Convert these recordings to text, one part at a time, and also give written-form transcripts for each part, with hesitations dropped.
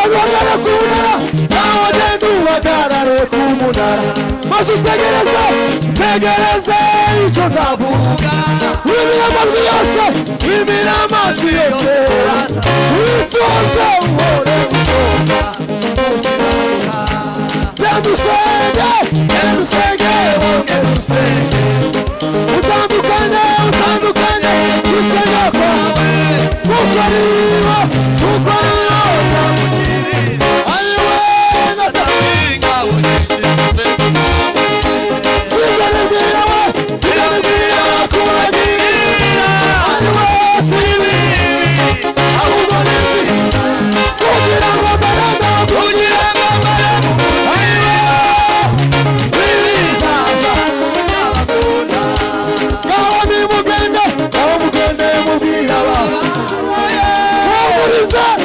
Ndagogara ku munara nawe genda uhagarare ku munara maze utegereze icyo nzavuga wimira amajwi yose witonze uhore utoza genda usenge wongere usenge utandukanye gusenga kwawe kuko aribo uzamugirira ariwe natabinga birabwira kubagirira ariwe si bibi ahubwo ni nziza kugira ngo mbaraga ariwe bibizaza n'abakunda ngaho mugende mubwira baba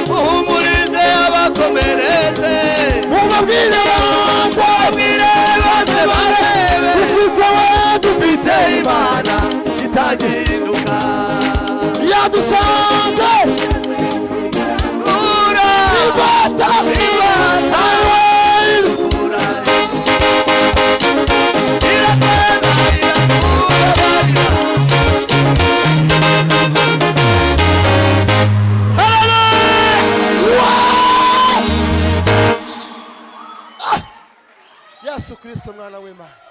muhumurize abakomeretse mubabwire baze barebe dufite Imana itagihinduka yadusanze ibata Yesu Kristo mwana w'Imana.